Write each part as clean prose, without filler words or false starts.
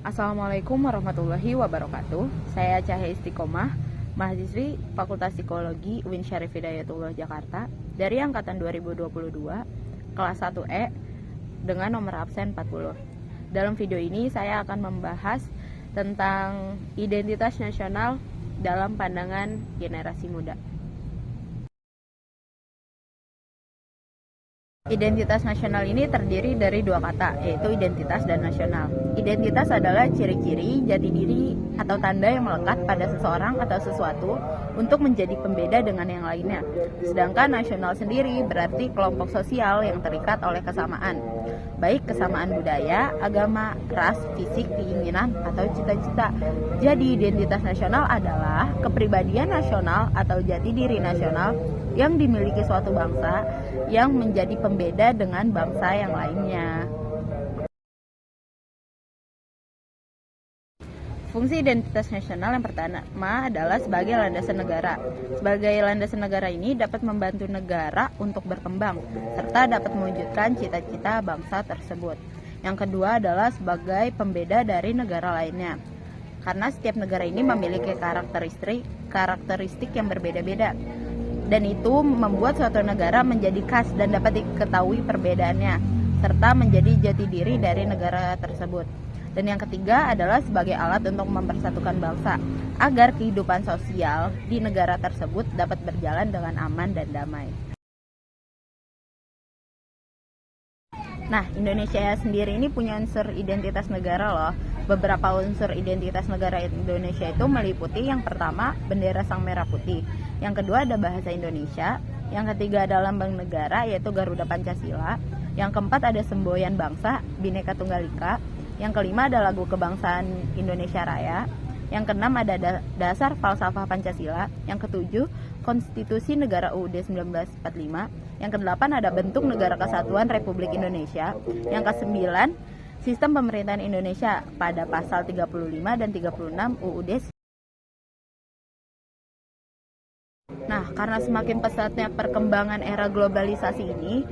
Assalamualaikum warahmatullahi wabarakatuh. Saya Cahaya Istiqomah, mahasiswi Fakultas Psikologi UIN Syarif Hidayatullah Jakarta dari angkatan 2022, kelas 1E dengan nomor absen 40. Dalam video ini saya akan membahas tentang identitas nasional dalam pandangan generasi muda. Identitas nasional ini terdiri dari dua kata, yaitu identitas dan nasional. Identitas adalah ciri-ciri, jati diri, atau tanda yang melekat pada seseorang atau sesuatu untuk menjadi pembeda dengan yang lainnya. Sedangkan nasional sendiri berarti kelompok sosial yang terikat oleh kesamaan, baik kesamaan budaya, agama, ras, fisik, keinginan, atau cita-cita. Jadi identitas nasional adalah kepribadian nasional atau jati diri nasional yang dimiliki suatu bangsa yang menjadi pembeda dengan bangsa yang lainnya. Fungsi identitas nasional yang pertama adalah sebagai landasan negara. Sebagai landasan negara ini dapat membantu negara untuk berkembang, serta dapat mewujudkan cita-cita bangsa tersebut. Yang kedua adalah sebagai pembeda dari negara lainnya. Karena setiap negara ini memiliki karakteristik yang berbeda-beda. Dan itu membuat suatu negara menjadi khas dan dapat diketahui perbedaannya, serta menjadi jati diri dari negara tersebut. Dan yang ketiga adalah sebagai alat untuk mempersatukan bangsa, agar kehidupan sosial di negara tersebut dapat berjalan dengan aman dan damai. Nah, Indonesia sendiri ini punya unsur identitas negara loh. Beberapa unsur identitas negara Indonesia itu meliputi yang pertama, bendera sang merah putih. Yang kedua ada bahasa Indonesia. Yang ketiga ada lambang negara, yaitu Garuda Pancasila. Yang keempat ada semboyan bangsa, Bhinneka Tunggal Ika. Yang kelima ada lagu kebangsaan Indonesia Raya. Yang keenam ada dasar falsafah Pancasila. Yang ketujuh, Konstitusi Negara UUD 1945. Yang kedelapan ada bentuk Negara Kesatuan Republik Indonesia. Yang kesembilan, sistem pemerintahan Indonesia pada pasal 35 dan 36 UUD. Nah, karena semakin pesatnya perkembangan era globalisasi ini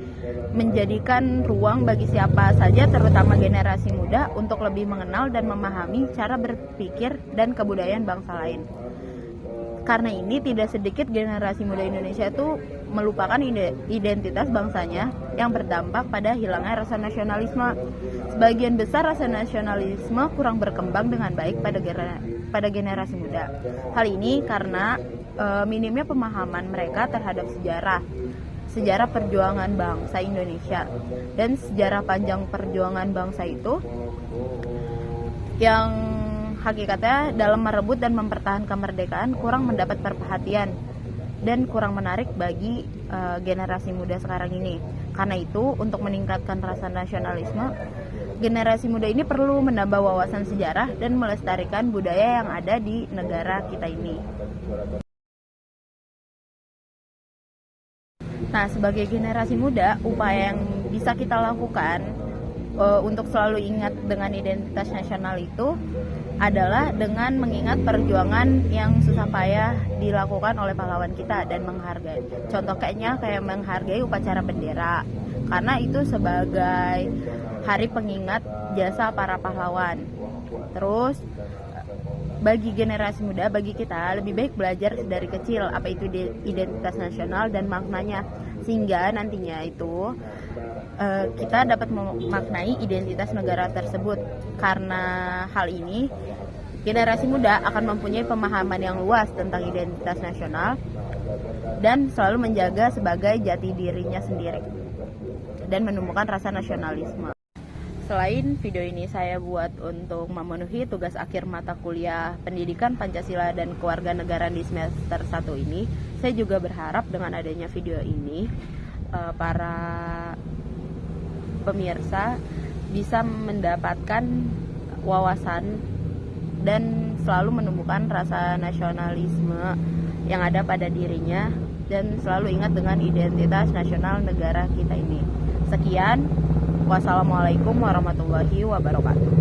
menjadikan ruang bagi siapa saja, terutama generasi muda, untuk lebih mengenal dan memahami cara berpikir dan kebudayaan bangsa lain. Karena ini tidak sedikit generasi muda Indonesia itu melupakan identitas bangsanya yang berdampak pada hilangnya rasa nasionalisme. Sebagian besar rasa nasionalisme kurang berkembang dengan baik pada generasi muda. Hal ini karena minimnya pemahaman mereka terhadap sejarah perjuangan bangsa Indonesia dan sejarah panjang perjuangan bangsa itu yang hakikatnya dalam merebut dan mempertahankan kemerdekaan kurang mendapat perhatian dan kurang menarik bagi generasi muda sekarang ini. Karena itu, untuk meningkatkan rasa nasionalisme, generasi muda ini perlu menambah wawasan sejarah dan melestarikan budaya yang ada di negara kita ini. Nah, sebagai generasi muda, upaya yang bisa kita lakukan untuk selalu ingat dengan identitas nasional itu adalah dengan mengingat perjuangan yang susah payah dilakukan oleh pahlawan kita dan menghargai. Contoh kayak menghargai upacara bendera, karena itu sebagai hari pengingat jasa para pahlawan. Terus bagi generasi muda, bagi kita lebih baik belajar dari kecil apa itu identitas nasional dan maknanya, sehingga nantinya itu kita dapat memaknai identitas negara tersebut. Karena hal ini, generasi muda akan mempunyai pemahaman yang luas tentang identitas nasional dan selalu menjaga sebagai jati dirinya sendiri dan menumbuhkan rasa nasionalisme. Selain video ini saya buat untuk memenuhi tugas akhir mata kuliah Pendidikan Pancasila dan Kewarganegaraan di semester 1 ini, saya juga berharap dengan adanya video ini para pemirsa bisa mendapatkan wawasan dan selalu menumbuhkan rasa nasionalisme yang ada pada dirinya dan selalu ingat dengan identitas nasional negara kita ini. Sekian, wassalamualaikum warahmatullahi wabarakatuh.